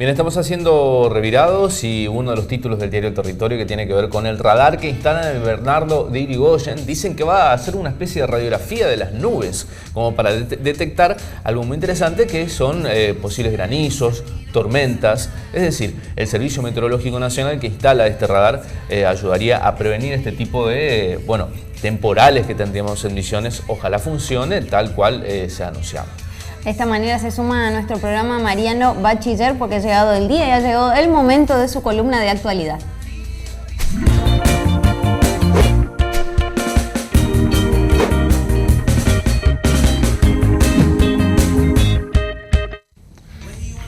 Bien, estamos haciendo revirados y uno de los títulos del diario Territorio que tiene que ver con el radar que instalan en el Bernardo de Irigoyen. Dicen que va a hacer una especie de radiografía de las nubes, como para detectar algo muy interesante que son posibles granizos, tormentas. Es decir, el Servicio Meteorológico Nacional que instala este radar ayudaría a prevenir este tipo de, temporales que tendríamos en Misiones. Ojalá funcione tal cual se ha anunciado. De esta manera se suma a nuestro programa Mariano Bachiller porque ha llegado el día y ha llegado el momento de su columna de actualidad.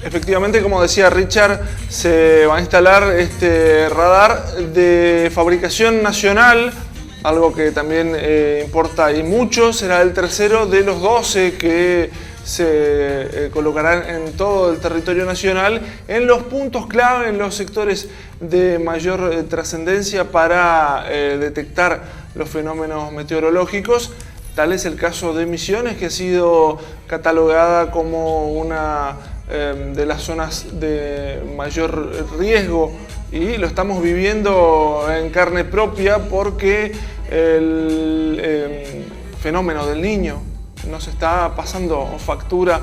Efectivamente, como decía Richard, se va a instalar este radar de fabricación nacional, algo que también importa y mucho. Será el tercero de los 12 que se colocarán en todo el territorio nacional, en los puntos clave, en los sectores de mayor trascendencia para detectar los fenómenos meteorológicos. Tal es el caso de Misiones, que ha sido catalogada como una de las zonas de mayor riesgo, y lo estamos viviendo en carne propia porque el fenómeno del Niño nos está pasando factura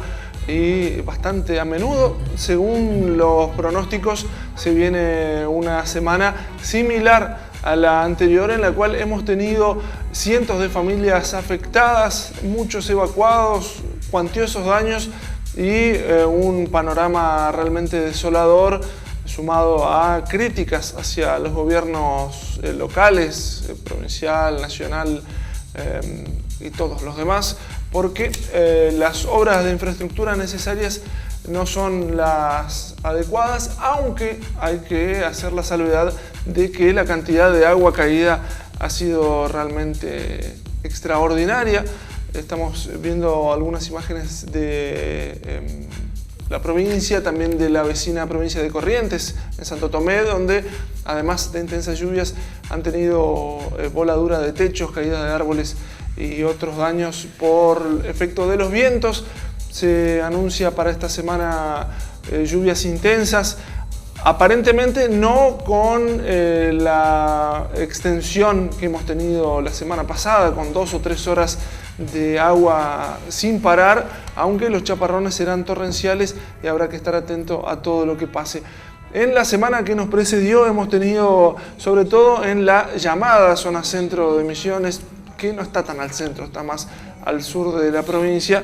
y bastante a menudo. Según los pronósticos, se viene una semana similar a la anterior, en la cual hemos tenido cientos de familias afectadas, muchos evacuados, cuantiosos daños y un panorama realmente desolador, sumado a críticas hacia los gobiernos locales, provincial, nacional y todos los demás, porque las obras de infraestructura necesarias no son las adecuadas, aunque hay que hacer la salvedad de que la cantidad de agua caída ha sido realmente extraordinaria. Estamos viendo algunas imágenes de la provincia, también de la vecina provincia de Corrientes, en Santo Tomé, donde además de intensas lluvias han tenido voladura de techos, caída de árboles y otros daños por efecto de los vientos. Se anuncia para esta semana lluvias intensas, aparentemente no con la extensión que hemos tenido la semana pasada, con 2 o 3 horas de agua sin parar, aunque los chaparrones serán torrenciales y habrá que estar atento a todo lo que pase. En la semana que nos precedió hemos tenido, sobre todo en la llamada zona centro de Misiones, que no está tan al centro, está más al sur de la provincia,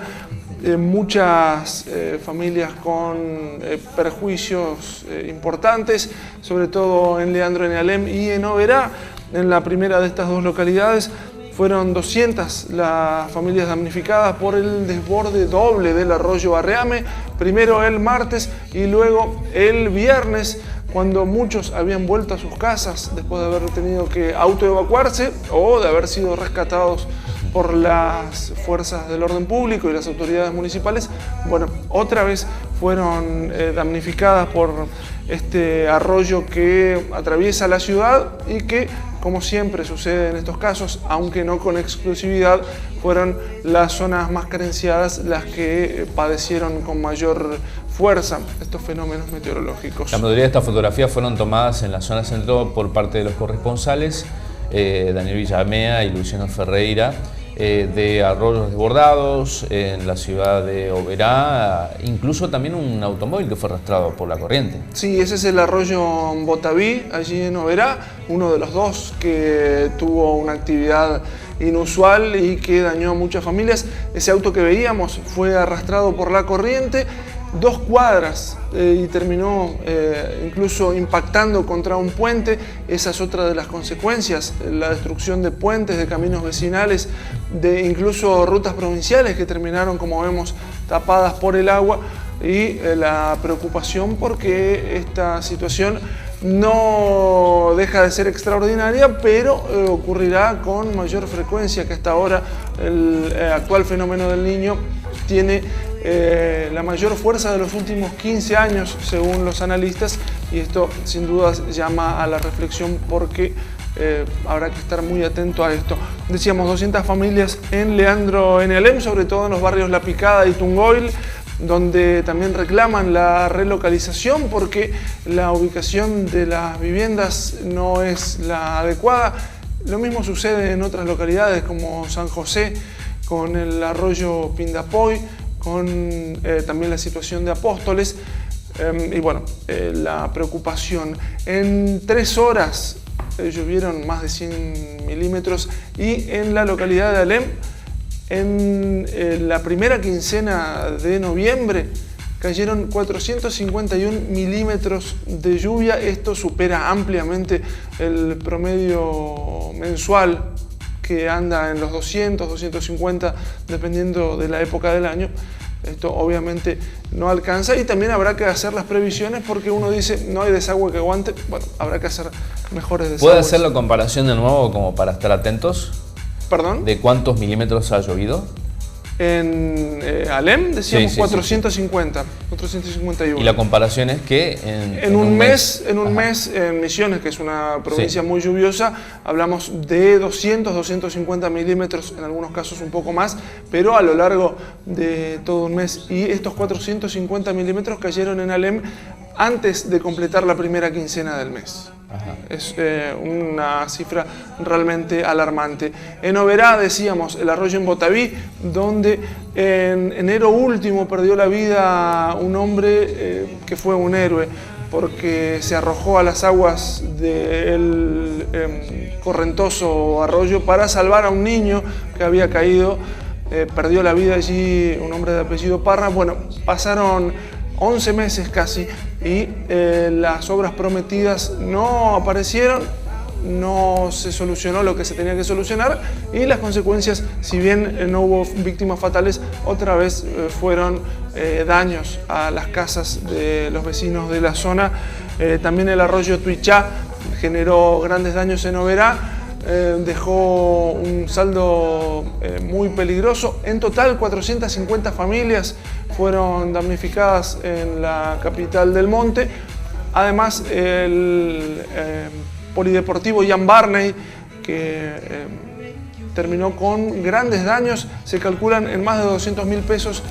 muchas familias con perjuicios importantes, sobre todo en Leandro N. y en Oberá. En la primera de estas dos localidades fueron 200 las familias damnificadas por el desborde doble del arroyo Arreame, primero el martes y luego el viernes, cuando muchos habían vuelto a sus casas después de haber tenido que autoevacuarse o de haber sido rescatados por las fuerzas del orden público y las autoridades municipales. Bueno, otra vez fueron damnificadas por este arroyo que atraviesa la ciudad y que, como siempre sucede en estos casos, aunque no con exclusividad, fueron las zonas más carenciadas las que padecieron con mayor fuerza estos fenómenos meteorológicos. La mayoría de estas fotografías fueron tomadas en la zona centro por parte de los corresponsales Daniel Villamea y Luciano Ferreira, de arroyos desbordados en la ciudad de Oberá, incluso también un automóvil que fue arrastrado por la corriente. Sí, ese es el arroyo Botaví, allí en Oberá, uno de los dos que tuvo una actividad inusual y que dañó a muchas familias. Ese auto que veíamos fue arrastrado por la corriente 2 cuadras y terminó incluso impactando contra un puente. Esa es otra de las consecuencias, la destrucción de puentes, de caminos vecinales, de incluso rutas provinciales que terminaron, como vemos, tapadas por el agua, y la preocupación porque esta situación no deja de ser extraordinaria, pero ocurrirá con mayor frecuencia, que hasta ahora el actual fenómeno del Niño tiene la mayor fuerza de los últimos 15 años, según los analistas, y esto sin dudas llama a la reflexión porque habrá que estar muy atento a esto. Decíamos 200 familias en Leandro N. sobre todo en los barrios La Picada y Tungoil, donde también reclaman la relocalización porque la ubicación de las viviendas no es la adecuada. Lo mismo sucede en otras localidades como San José, con el arroyo Pindapoy, con también la situación de Apóstoles. Y bueno, la preocupación. En 3 horas llovieron más de 100 milímetros y en la localidad de Alem, en la primera quincena de noviembre, cayeron 451 milímetros de lluvia. Esto supera ampliamente el promedio mensual, que anda en los 200, 250, dependiendo de la época del año. Esto obviamente no alcanza y también habrá que hacer las previsiones porque uno dice no hay desagüe que aguante. Bueno, habrá que hacer mejores desagües. ¿Puede hacer la comparación de nuevo como para estar atentos? ¿Perdón? ¿De cuántos milímetros ha llovido? En Alem decíamos Sí, 450, 451. Y la comparación es que en un mes en Misiones, que es una provincia muy lluviosa, hablamos de 200, 250 milímetros, en algunos casos un poco más, pero a lo largo de todo un mes. Y estos 450 milímetros cayeron en Alem antes de completar la primera quincena del mes. Ajá. Es una cifra realmente alarmante. En Oberá, decíamos, el arroyo en Botaví, donde en enero último perdió la vida un hombre que fue un héroe, porque se arrojó a las aguas del correntoso arroyo para salvar a un niño que había caído. Perdió la vida allí un hombre de apellido Parra. Bueno, pasaron 11 meses casi y las obras prometidas no aparecieron, no se solucionó lo que se tenía que solucionar y las consecuencias, si bien no hubo víctimas fatales, otra vez fueron daños a las casas de los vecinos de la zona. También el arroyo Tuichá generó grandes daños en Oberá. Dejó un saldo muy peligroso. En total 450 familias fueron damnificadas en la capital del Monte. Además el polideportivo Jan Barney, que terminó con grandes daños, se calculan en más de 200.000 pesos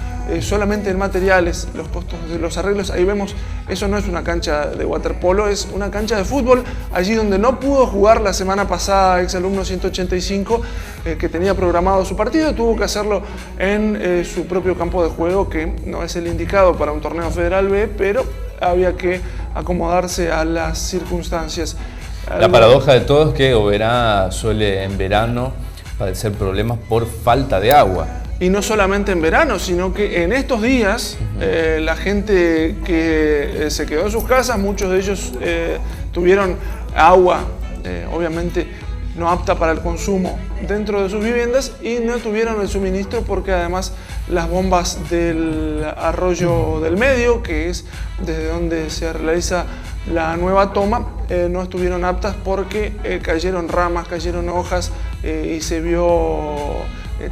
solamente en materiales, los costos de los arreglos. Ahí vemos, eso no es una cancha de waterpolo, es una cancha de fútbol, allí donde no pudo jugar la semana pasada exalumno 185, que tenía programado su partido, tuvo que hacerlo en su propio campo de juego, que no es el indicado para un torneo Federal B, pero había que acomodarse a las circunstancias. La paradoja de todo es que Oberá suele en verano padecer problemas por falta de agua. Y no solamente en verano, sino que en estos días la gente que se quedó en sus casas, muchos de ellos tuvieron agua, obviamente no apta para el consumo, dentro de sus viviendas y no tuvieron el suministro porque además las bombas del arroyo del medio, que es desde donde se realiza la nueva toma, no estuvieron aptas porque cayeron ramas, cayeron hojas y se vio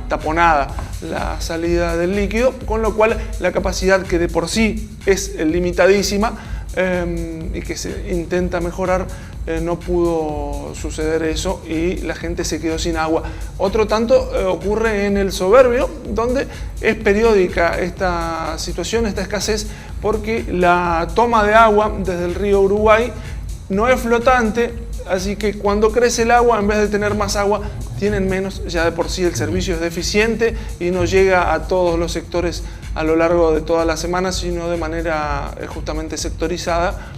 taponada la salida del líquido, con lo cual la capacidad, que de por sí es limitadísima y que se intenta mejorar, no pudo suceder eso y la gente se quedó sin agua. Otro tanto ocurre en el Soberbio, donde es periódica esta situación, esta escasez, porque la toma de agua desde el río Uruguay no es flotante, así que cuando crece el agua, en vez de tener más agua, tienen menos. Ya de por sí el servicio es deficiente y no llega a todos los sectores a lo largo de toda la semana, sino de manera justamente sectorizada.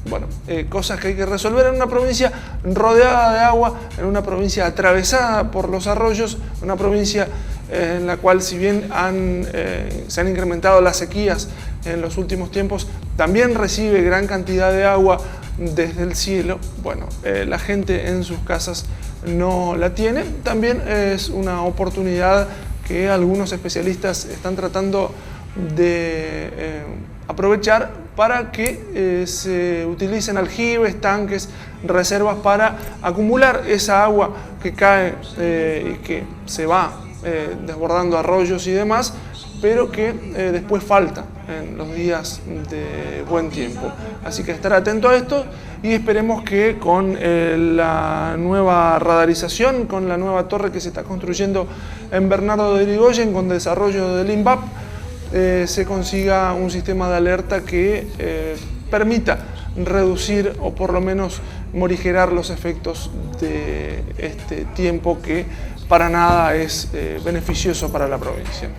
Bueno, cosas que hay que resolver en una provincia rodeada de agua, en una provincia atravesada por los arroyos, una provincia en la cual, si bien se han incrementado las sequías en los últimos tiempos, también recibe gran cantidad de agua desde el cielo. Bueno, la gente en sus casas no la tiene. También es una oportunidad que algunos especialistas están tratando de aprovechar para que se utilicen aljibes, tanques, reservas para acumular esa agua que cae y que se va desbordando arroyos y demás, pero que después falta en los días de buen tiempo. Así que estar atento a esto y esperemos que con la nueva radarización, con la nueva torre que se está construyendo en Bernardo de Irigoyen, con desarrollo del INVAP, se consiga un sistema de alerta que permita reducir o por lo menos morigerar los efectos de este tiempo que para nada es beneficioso para la provincia.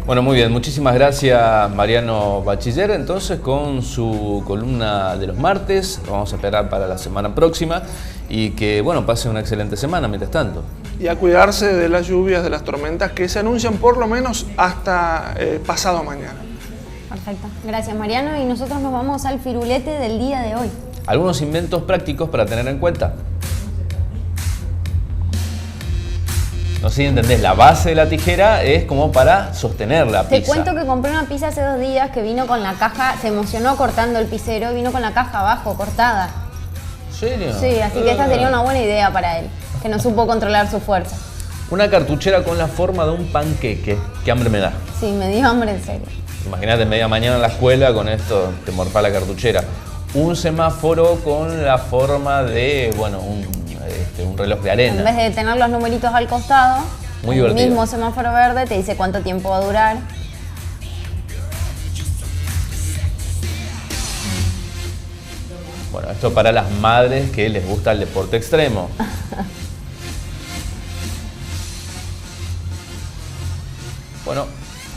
Bueno, muy bien, muchísimas gracias Mariano Bachiller, entonces con su columna de los martes, lo vamos a esperar para la semana próxima y que, bueno, pase una excelente semana mientras tanto. Y a cuidarse de las lluvias, de las tormentas que se anuncian por lo menos hasta pasado mañana. Perfecto, gracias Mariano, y nosotros nos vamos al firulete del día de hoy. ¿Algunos inventos prácticos para tener en cuenta? No sé si entendés, la base de la tijera es como para sostener la pizza. Te cuento que compré una pizza hace 2 días que vino con la caja, se emocionó cortando el pizzero y vino con la caja abajo cortada. ¿En serio? Sí, así que esta sería una buena idea para él, que no supo controlar su fuerza. Una cartuchera con la forma de un panqueque. Qué hambre me da. Sí, me dio hambre en serio. Imagínate media mañana en la escuela con esto, te morfá la cartuchera. Un semáforo con la forma de, bueno, un reloj de arena. En vez de tener los numeritos al costado, Muy el divertido. mismo semáforo verde te dice cuánto tiempo va a durar. Bueno, esto para las madres que les gusta el deporte extremo. Bueno,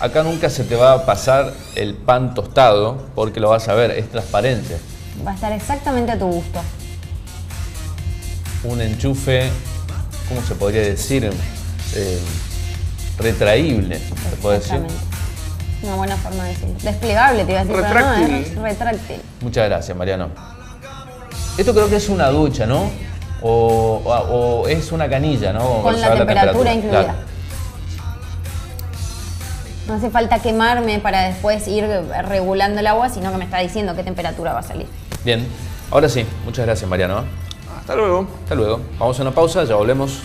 acá nunca se te va a pasar el pan tostado porque lo vas a ver, es transparente. Va a estar exactamente a tu gusto. Un enchufe, ¿cómo se podría decir? Retraíble, ¿se puede decir? Exactamente. Una buena forma de decirlo. Desplegable, te iba a decir, pero no, Retráctil. es retráctil. Muchas gracias, Mariano. Esto creo que es una ducha, ¿no? O es una canilla, ¿no? Con Para la saber temperatura incluida. Claro. No hace falta quemarme para después ir regulando el agua, sino que me está diciendo qué temperatura va a salir. Bien, ahora sí, muchas gracias, Mariano. Hasta luego. Hasta luego. Vamos a una pausa, ya volvemos.